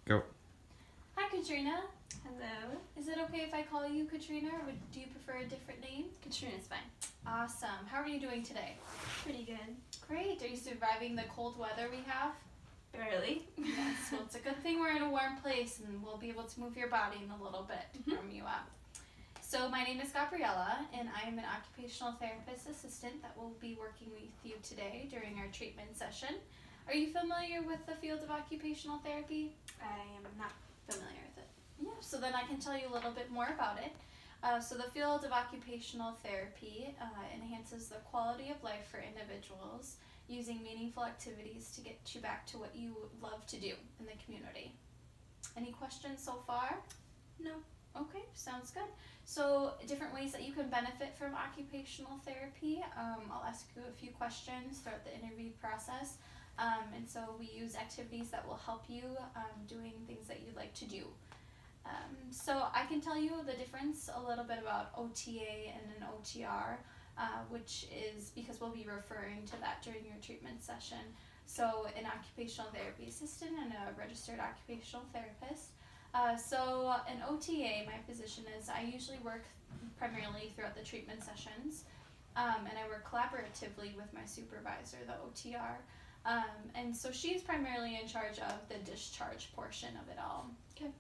Go. Hi, Katrina. Hello. Is it okay if I call you Katrina, or do you prefer a different name? Katrina's fine. Awesome. How are you doing today? Pretty good. Great. Are you surviving the cold weather we have? Barely. Yes. Well, it's a good thing we're in a warm place, and we'll be able to move your body in a little bit to warm you up. So my name is Gabriella, and I am an occupational therapist assistant that will be working with you today during our treatment session. Are you familiar with the field of occupational therapy? I am not familiar with it. Yeah, so then I can tell you a little bit more about it. So the field of occupational therapy enhances the quality of life for individuals using meaningful activities to get you back to what you love to do in the community. Any questions so far? No. Okay, sounds good. So different ways that you can benefit from occupational therapy. I'll ask you a few questions throughout the interview process. And so we use activities that will help you doing things that you'd like to do. So I can tell you the difference a little bit about OTA and an OTR, which is because we'll be referring to that during your treatment session. So an occupational therapy assistant and a registered occupational therapist. So an OTA, my position is I usually work primarily throughout the treatment sessions, and I work collaboratively with my supervisor, the OTR. And so she's primarily in charge of the discharge portion of it all. Okay.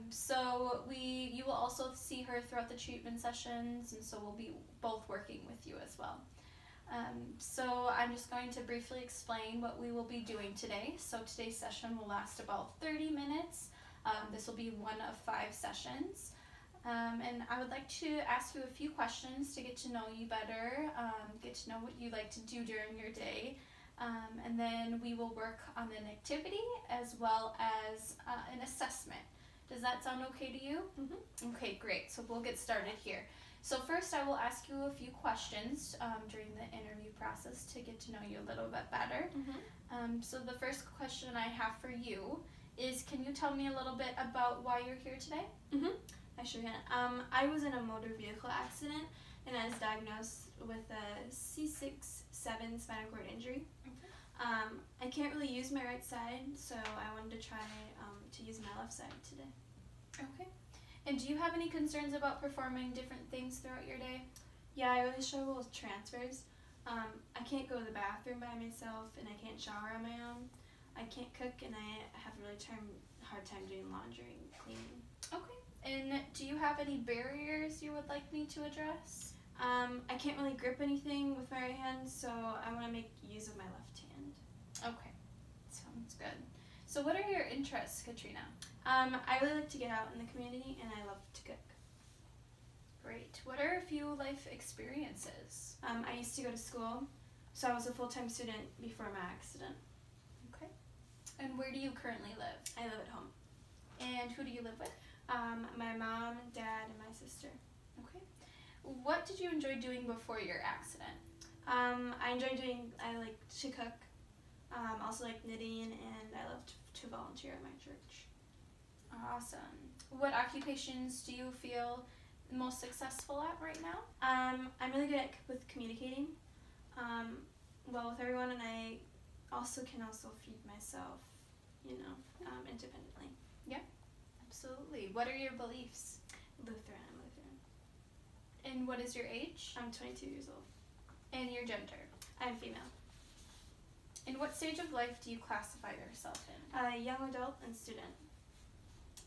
So you will also see her throughout the treatment sessions, and so we'll be both working with you as well. So I'm just going to briefly explain what we will be doing today. So today's session will last about 30 minutes. This will be one of 5 sessions. And I would like to ask you a few questions to get to know you better, get to know what you like to do during your day. And then we will work on an activity as well as an assessment. Does that sound okay to you? Mm-hmm. Okay, great. So we'll get started here. So first I will ask you a few questions during the interview process to get to know you a little bit better. Mm-hmm. So the first question I have for you is, can you tell me a little bit about why you're here today? Mm-hmm. I sure can. I was in a motor vehicle accident, and I was diagnosed with a C6-7 spinal cord injury. I can't really use my right side, so I wanted to try to use my left side today. Okay. And do you have any concerns about performing different things throughout your day? Yeah, I really struggle with transfers. I can't go to the bathroom by myself, and I can't shower on my own. I can't cook, and I have a really hard time doing laundry and cleaning. Okay. And do you have any barriers you would like me to address? I can't really grip anything with my right hand, so I want to make use of my left hand. Okay, sounds good. So what are your interests, Katrina? I really like to get out in the community, and I love to cook. Great. What are a few life experiences? I used to go to school, so I was a full-time student before my accident. Okay. And where do you currently live? I live at home. And who do you live with? My mom, dad, and my sister. Okay. What did you enjoy doing before your accident? I like to cook, also like knitting, and I love to volunteer at my church. Awesome. What occupations do you feel most successful at right now? I'm really good with communicating well with everyone, and I can feed myself, independently. Yeah, absolutely. What are your beliefs? Lutheran. And what is your age? I'm 22 years old. And your gender? I'm female. In what stage of life do you classify yourself in? Young adult and student.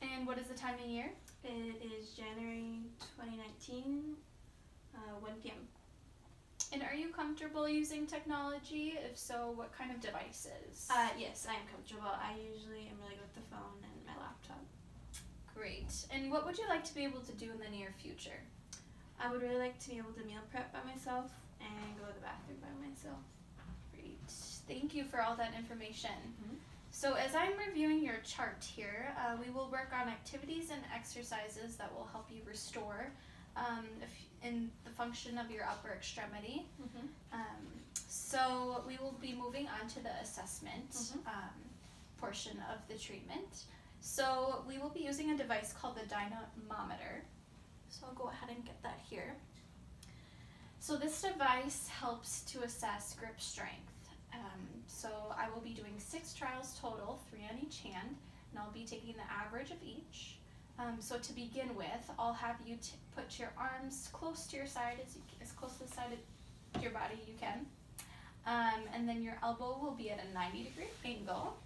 And what is the time of year? It is January 2019, 1 p.m. And are you comfortable using technology? If so, what kind of devices? Yes, I am comfortable. I usually am really good with the phone and my laptop. Great. And what would you like to be able to do in the near future? I would really like to be able to meal prep by myself and go to the bathroom by myself. Great. Thank you for all that information. Mm-hmm. So as I'm reviewing your chart here, we will work on activities and exercises that will help you restore in the function of your upper extremity. Mm-hmm. So we will be moving on to the assessment Mm-hmm. portion of the treatment. So we will be using a device called the dynamometer. So I'll go ahead and get that here. So this device helps to assess grip strength. So I will be doing 6 trials total, 3 on each hand. and I'll be taking the average of each. So to begin with, I'll have you put your arms close to your side, as close to the side of your body you can. And then your elbow will be at a 90-degree angle.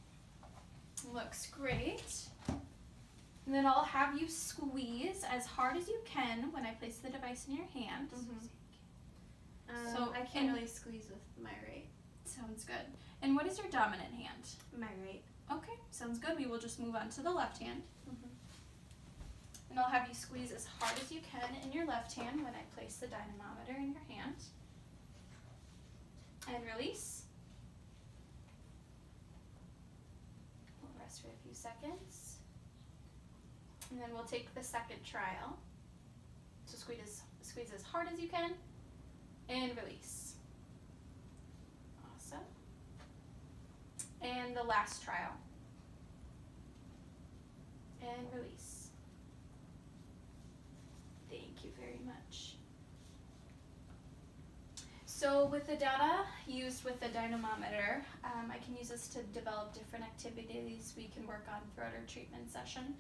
Looks great. And then I'll have you squeeze as hard as you can when I place the device in your hand. So I can't really squeeze with my right. Sounds good. And what is your dominant hand? My right. Okay, sounds good. We will just move on to the left hand. And I'll have you squeeze as hard as you can in your left hand when I place the dynamometer in your hand. And release. We'll rest for a few seconds. And then we'll take the second trial. So squeeze as hard as you can and release. Awesome. And the last trial. And release. Thank you very much. So with the data used with the dynamometer, I can use this to develop different activities we can work on throughout our treatment session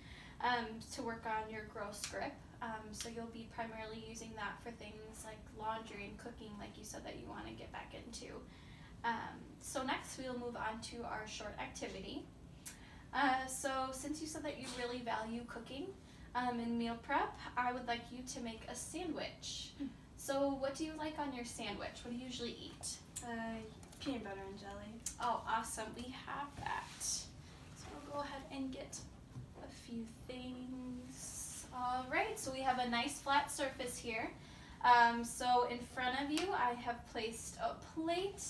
to work on your gross grip. So you'll be primarily using that for things like laundry and cooking, like you said that you want to get back into. So next we'll move on to our short activity. So since you said that you really value cooking and meal prep, I would like you to make a sandwich. So what do you like on your sandwich? What do you usually eat? Peanut butter and jelly. Oh, awesome. We have that. So we'll go ahead and get a few things. All right, so we have a nice flat surface here. So in front of you, I have placed a plate,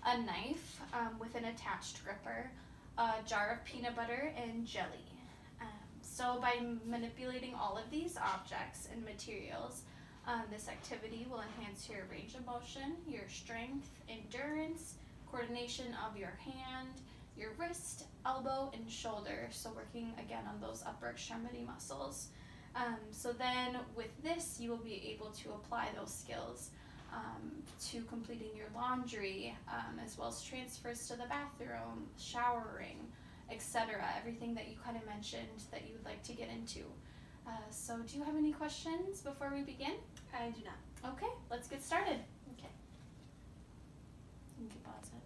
a knife with an attached gripper, a jar of peanut butter, and jelly. So by manipulating all of these objects and materials, this activity will enhance your range of motion, your strength, endurance, coordination of your hand, your wrist, elbow, and shoulder. So working again on those upper extremity muscles. So then with this, you will be able to apply those skills to completing your laundry, as well as transfers to the bathroom, showering, etc. Everything that you kind of mentioned that you would like to get into. So do you have any questions before we begin? I do not. Okay, let's get started. Okay. You can pause it.